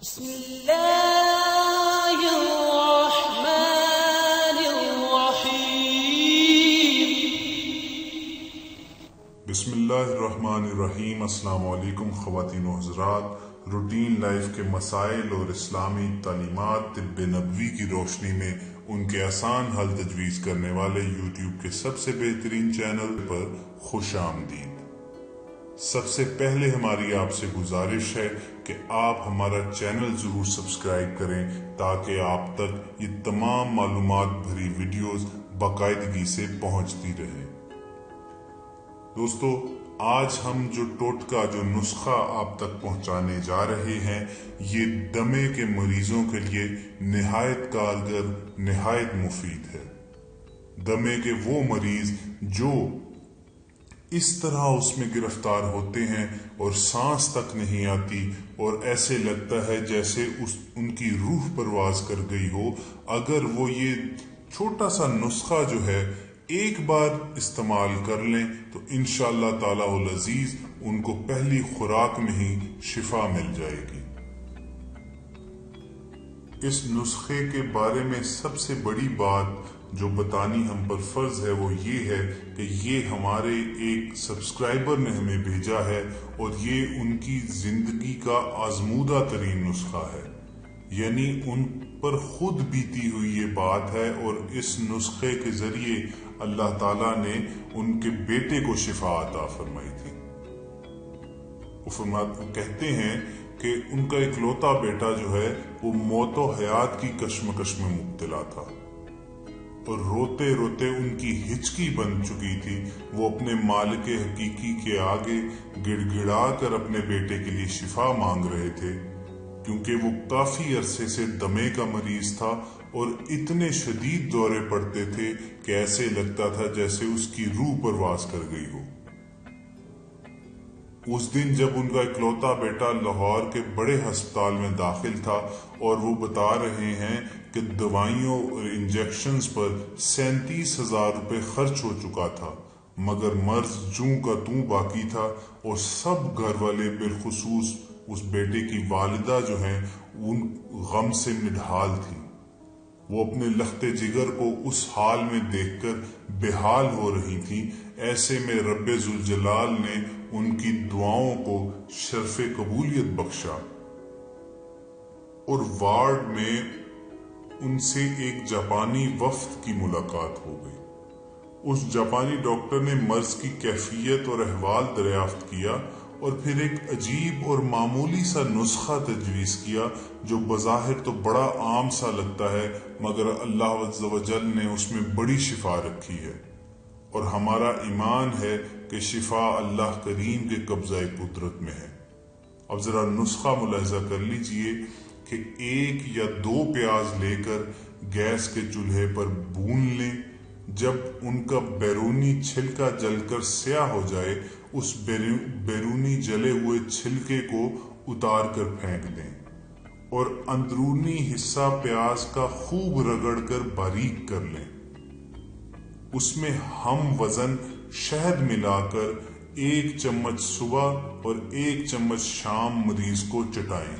بسم الله الرحمن الرحيم بسم اللہ الرحمن الرحیم۔ السلام علیکم خواتین و حضرات۔ روٹین لائف کے مسائل اور اسلامی تعلیمات طب نبوی کی روشنی میں ان کے آسان حل تجویز کرنے والے یوٹیوب کے سب سے بہترین چینل پر خوش آمدید۔ سب سے پہلے ہماری آپ سے گزارش ہے کہ آپ ہمارا چینل ضرور سبسکرائب کریں تاکہ آپ تک یہ تمام معلومات بھری ویڈیوز باقاعدگی سے پہنچتی رہیں۔ دوستو، آج ہم جو ٹوٹکا جو نسخہ آپ تک پہنچانے جا رہے ہیں یہ دمے کے مریضوں کے لیے نہایت کارگر، نہایت مفید ہے۔ دمے کے وہ مریض جو اس طرح اس میں گرفتار ہوتے ہیں اور سانس تک نہیں آتی اور ایسے لگتا ہے جیسے ان کی روح پرواز کر گئی ہو، اگر وہ یہ چھوٹا سا نسخہ جو ہے ایک بار استعمال کر لیں تو انشاءاللہ تعالی العزیز ان کو پہلی خوراک میں ہی شفا مل جائے گی۔ اس نسخے کے بارے میں سب سے بڑی بات جو بتانی ہم پر فرض ہے وہ یہ ہے کہ یہ ہمارے ایک سبسکرائبر نے ہمیں بھیجا ہے اور یہ ان کی زندگی کا آزمودہ ترین نسخہ ہے، یعنی ان پر خود بیتی ہوئی یہ بات ہے اور اس نسخے کے ذریعے اللہ تعالیٰ نے ان کے بیٹے کو شفا عطا فرمائی تھی۔ وہ کہتے ہیں کہ ان کا اکلوتا بیٹا جو ہے وہ موت و حیات کی کشمکش میں مبتلا تھا اور روتے روتے ان کی ہچکی بن چکی تھی۔ وہ اپنے مالک حقیقی کے آگے گڑ گڑا کر اپنے بیٹے کے لیے شفا مانگ رہے تھے، کیونکہ وہ کافی عرصے سے دمے کا مریض تھا اور اتنے شدید دورے پڑتے تھے کہ ایسے لگتا تھا جیسے اس کی روح پرواز کر گئی ہو۔ اس دن جب ان کا اکلوتا بیٹا لاہور کے بڑے ہسپتال میں داخل تھا اور وہ بتا رہے ہیں کہ دوائیوں اور انجیکشنز پر 37,000 روپے خرچ ہو چکا تھا، مگر مرض جوں کا توں باقی تھا اور سب گھر والے بالخصوص اس بیٹے کی والدہ جو ہیں ان غم سے مدحال تھی۔ وہ اپنے لخت جگر کو اس حال میں دیکھ کر بے حال ہو رہی تھی۔ ایسے میں رب ذوالجلال نے ان کی دعاؤں کو شرف قبولیت بخشا اور وارڈ میں ان سے ایک جاپانی وفد کی ملاقات ہو گئی۔ اس جاپانی ڈاکٹر نے مرض کی کیفیت اور احوال دریافت کیا اور پھر ایک عجیب اور معمولی سا نسخہ تجویز کیا جو بظاہر تو بڑا عام سا لگتا ہے، مگر اللہ عز و جل نے اس میں بڑی شفا رکھی ہے اور ہمارا ایمان ہے کہ شفا اللہ کریم کے قبضہ قدرت میں ہے۔ اب ذرا نسخہ ملاحظہ کر لیجئے کہ 1 یا 2 پیاز لے کر گیس کے چولہے پر بھون لیں۔ جب ان کا بیرونی چھلکا جل کر سیاہ ہو جائے اس بیرونی جلے ہوئے چھلکے کو اتار کر پھینک دیں اور اندرونی حصہ پیاز کا خوب رگڑ کر باریک کر لیں۔ اس میں ہم وزن شہد ملا کر 1 چمچ صبح اور 1 چمچ شام مریض کو چٹائیں۔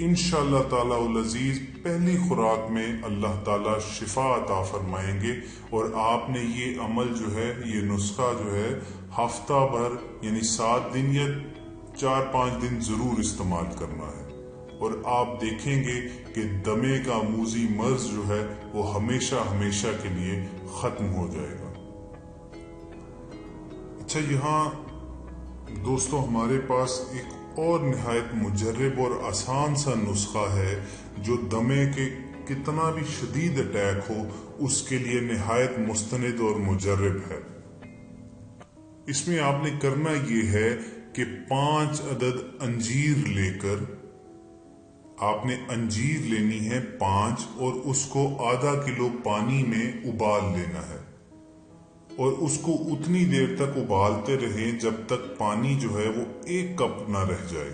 انشاءاللہ تعالی العزیز پہلی خوراک میں اللہ تعالی شفا عطا فرمائیں گے اور آپ نے یہ عمل جو ہے، یہ نسخہ جو ہے ہفتہ بھر یعنی 7 دن یا 4-5 دن ضرور استعمال کرنا ہے اور آپ دیکھیں گے کہ دمے کا موذی مرض جو ہے وہ ہمیشہ ہمیشہ کے لیے ختم ہو جائے گا۔ اچھا، یہاں دوستو ہمارے پاس ایک اور نہایت مجرب اور آسان سا نسخہ ہے جو دمے کے کتنا بھی شدید اٹیک ہو اس کے لیے نہایت مستند اور مجرب ہے۔ اس میں آپ نے کرنا یہ ہے کہ 5 عدد انجیر لے کر آپ نے انجیر لینی ہے 5 اور اس کو آدھا کلو پانی میں ابال لینا ہے اور اس کو اتنی دیر تک ابالتے رہیں جب تک پانی جو ہے وہ 1 کپ نہ رہ جائے۔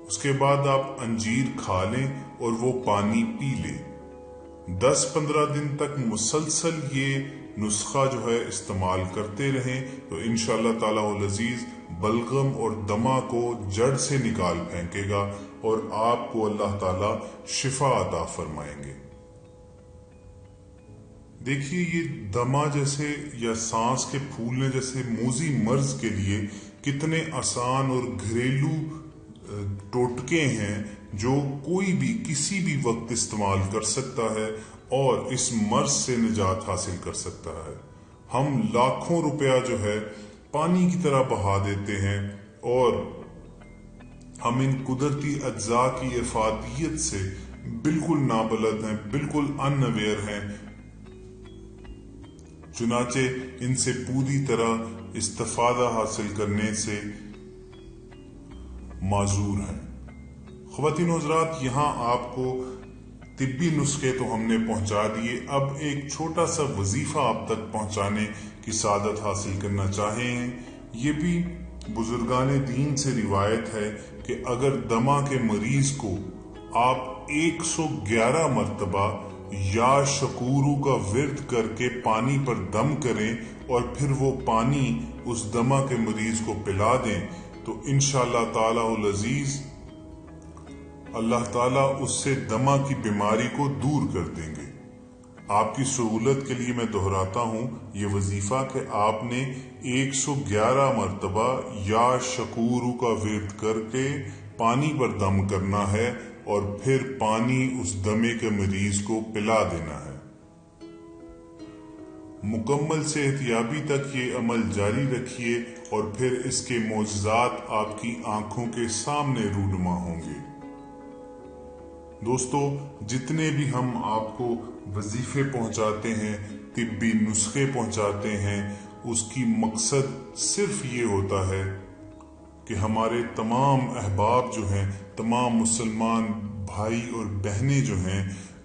اس کے بعد آپ انجیر کھا لیں اور وہ پانی پی لیں۔ 10-15 دن تک مسلسل یہ نسخہ جو ہے استعمال کرتے رہیں تو انشاءاللہ تعالی العزیز بلغم اور دمہ کو جڑ سے نکال پھینکے گا اور آپ کو اللہ تعالی شفا عطا فرمائیں گے۔ دیکھیے یہ دمہ جیسے یا سانس کے پھولنے جیسے موذی مرض کے لیے کتنے آسان اور گھریلو ٹوٹکے ہیں جو کوئی بھی کسی بھی وقت استعمال کر سکتا ہے اور اس مرض سے نجات حاصل کر سکتا ہے۔ ہم لاکھوں روپیہ جو ہے پانی کی طرح بہا دیتے ہیں اور ہم ان قدرتی اجزاء کی افادیت سے بالکل نابلد ہیں، بالکل ان اویئر ہیں، چنانچہ ان سے پوری طرح استفادہ حاصل کرنے سے معذور ہیں۔ خواتین و حضرات، یہاں آپ کو طبی نسخے تو ہم نے پہنچا دیے، اب ایک چھوٹا سا وظیفہ آپ تک پہنچانے کی سعادت حاصل کرنا چاہے ہیں۔ یہ بھی بزرگان دین سے روایت ہے کہ اگر دمہ کے مریض کو آپ 111 مرتبہ یا شکورو کا ورد کر کے پانی پر دم کریں اور پھر وہ پانی اس دمہ کے مریض کو پلا دیں تو انشاءاللہ تعالی العزیز اللہ تعالیٰ اس سے دمہ کی بیماری کو دور کر دیں گے۔ آپ کی سہولت کے لیے میں دہراتا ہوں یہ وظیفہ کہ آپ نے 111 مرتبہ یا شکورو کا ورد کر کے پانی پر دم کرنا ہے اور پھر پانی اس دمے کے مریض کو پلا دینا ہے۔ مکمل صحت یابی تک یہ عمل جاری رکھیے اور پھر اس کے معجزات آپ کی آنکھوں کے سامنے رونما ہوں گے۔ دوستو، جتنے بھی ہم آپ کو وظیفے پہنچاتے ہیں، طبی نسخے پہنچاتے ہیں، اس کی مقصد صرف یہ ہوتا ہے کہ ہمارے تمام احباب جو ہیں، تمام مسلمان بھائی اور بہنیں جو ہیں،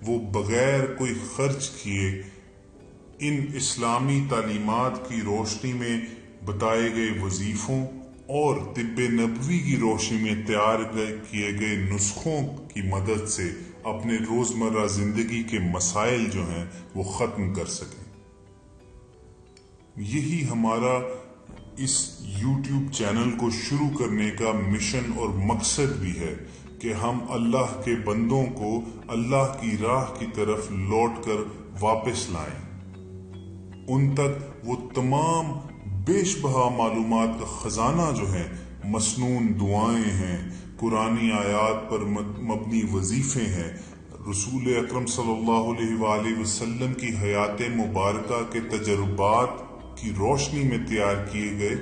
وہ بغیر کوئی خرچ کیے ان اسلامی تعلیمات کی روشنی میں بتائے گئے وظیفوں اور طب نبوی کی روشنی میں تیار کیے گئے نسخوں کی مدد سے اپنے روزمرہ زندگی کے مسائل جو ہیں وہ ختم کر سکیں۔ یہی ہمارا اس یوٹیوب چینل کو شروع کرنے کا مشن اور مقصد بھی ہے کہ ہم اللہ کے بندوں کو اللہ کی راہ کی طرف لوٹ کر واپس لائیں، ان تک وہ تمام بیش بہا معلومات کا خزانہ جو ہے، مسنون دعائیں ہیں، قرآنی آیات پر مبنی وظیفے ہیں، رسول اکرم صلی اللہ علیہ وآلہ وسلم کی حیات مبارکہ کے تجربات کی روشنی میں تیار کیے گئے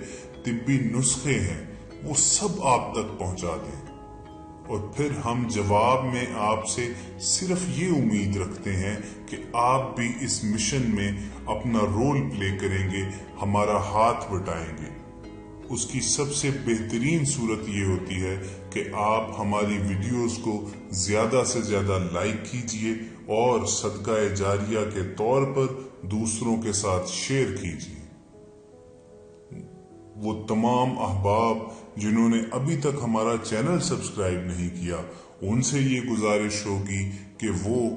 طبی نسخے ہیں، وہ سب آپ تک پہنچا دیں اور پھر ہم جواب میں آپ سے صرف یہ امید رکھتے ہیں کہ آپ بھی اس مشن میں اپنا رول پلے کریں گے، ہمارا ہاتھ بٹائیں گے۔ اس کی سب سے بہترین صورت یہ ہوتی ہے کہ آپ ہماری ویڈیوز کو زیادہ سے زیادہ لائک کیجئے اور صدقہ جاریہ کے طور پر دوسروں کے ساتھ شیئر کیجئے۔ وہ تمام احباب جنہوں نے ابھی تک ہمارا چینل سبسکرائب نہیں کیا، ان سے یہ گزارش ہوگی کہ وہ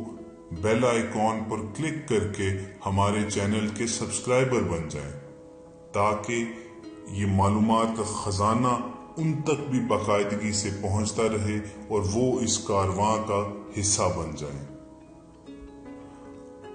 بیل آئیکن پر کلک کر کے ہمارے چینل کے سبسکرائبر بن جائیں تاکہ یہ معلومات کا خزانہ ان تک بھی باقاعدگی سے پہنچتا رہے اور وہ اس کارواں کا حصہ بن جائیں۔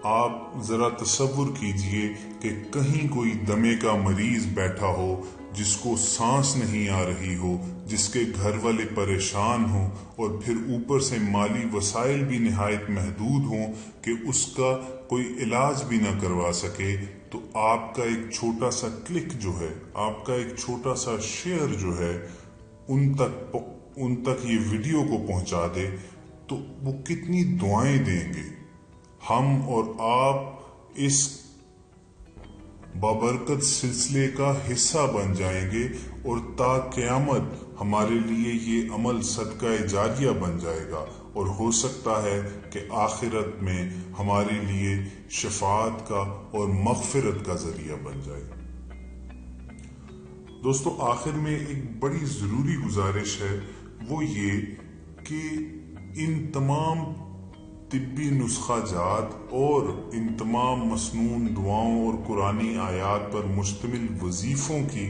آپ ذرا تصور کیجئے کہ کہیں کوئی دمے کا مریض بیٹھا ہو جس کو سانس نہیں آ رہی ہو، جس کے گھر والے پریشان ہوں اور پھر اوپر سے مالی وسائل بھی نہایت محدود ہوں کہ اس کا کوئی علاج بھی نہ کروا سکے، تو آپ کا ایک چھوٹا سا کلک جو ہے، آپ کا ایک چھوٹا سا شیئر جو ہے ان تک یہ ویڈیو کو پہنچا دے تو وہ کتنی دعائیں دیں گے۔ ہم اور آپ اس بابرکت سلسلے کا حصہ بن جائیں گے اور تا قیامت ہمارے لیے یہ عمل صدقہ جاریہ بن جائے گا اور ہو سکتا ہے کہ آخرت میں ہمارے لیے شفاعت کا اور مغفرت کا ذریعہ بن جائے۔ دوستو، آخر میں ایک بڑی ضروری گزارش ہے، وہ یہ کہ ان تمام طبی نسخہ جات اور ان تمام مسنون دعاؤں اور قرآنی آیات پر مشتمل وظیفوں کی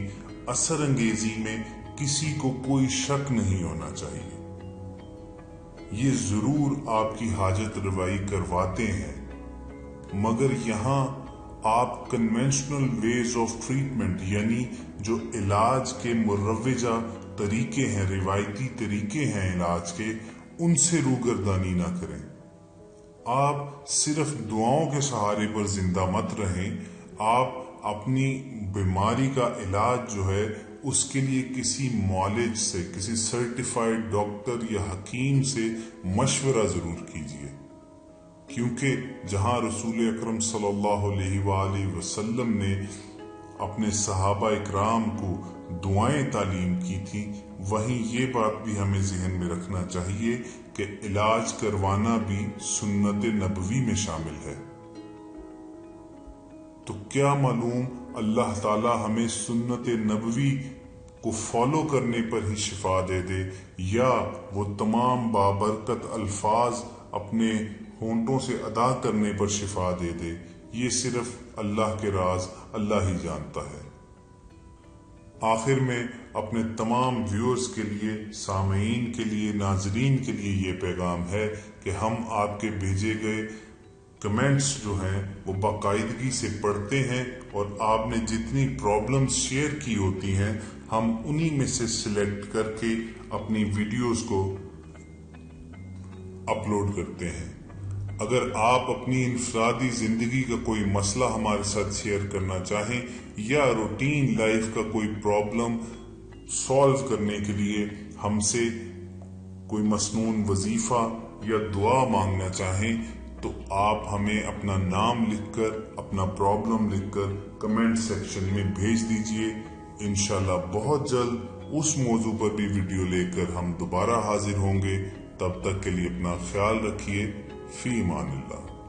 اثر انگیزی میں کسی کو کوئی شک نہیں ہونا چاہیے۔ یہ ضرور آپ کی حاجت روائی کرواتے ہیں، مگر یہاں آپ کنونشنل ویز آف ٹریٹمنٹ یعنی جو علاج کے مروجہ طریقے ہیں، روایتی طریقے ہیں علاج کے، ان سے روگردانی نہ کریں۔ آپ صرف دعاؤں کے سہارے پر زندہ مت رہیں، آپ اپنی بیماری کا علاج جو ہے اس کے لیے کسی معالج سے، کسی سرٹیفائیڈ ڈاکٹر یا حکیم سے مشورہ ضرور کیجیے، کیونکہ جہاں رسول اکرم صلی اللہ علیہ وآلہ وسلم نے اپنے صحابہ اکرام کو دعائیں تعلیم کی تھی، وہیں یہ بات بھی ہمیں ذہن میں رکھنا چاہیے کہ علاج کروانا بھی سنت نبوی میں شامل ہے۔ تو کیا معلوم اللہ تعالی ہمیں سنت نبوی کو فالو کرنے پر ہی شفا دے دے، یا وہ تمام بابرکت الفاظ اپنے ہونٹوں سے ادا کرنے پر شفا دے دے۔ یہ صرف اللہ کے راز اللہ ہی جانتا ہے۔ آخر میں اپنے تمام ویورز کے لیے، سامعین کے لیے، ناظرین کے لیے یہ پیغام ہے کہ ہم آپ کے بھیجے گئے کمنٹس جو ہیں وہ باقاعدگی سے پڑھتے ہیں، اور آپ نے جتنی پرابلمز شیئر کی ہوتی ہیں ہم انہی میں سے سلیکٹ کر کے اپنی ویڈیوز کو اپلوڈ کرتے ہیں۔ اگر آپ اپنی انفرادی زندگی کا کوئی مسئلہ ہمارے ساتھ شیئر کرنا چاہیں، یا روٹین لائف کا کوئی پرابلم سالو کرنے کے لیے ہم سے کوئی مسنون وظیفہ یا دعا مانگنا چاہیں، تو آپ ہمیں اپنا نام لکھ کر، اپنا پرابلم لکھ کر کمنٹ سیکشن میں بھیج دیجئے۔ انشاءاللہ بہت جلد اس موضوع پر بھی ویڈیو لے کر ہم دوبارہ حاضر ہوں گے۔ تب تک کے لیے اپنا خیال رکھیے۔ فی امان اللہ۔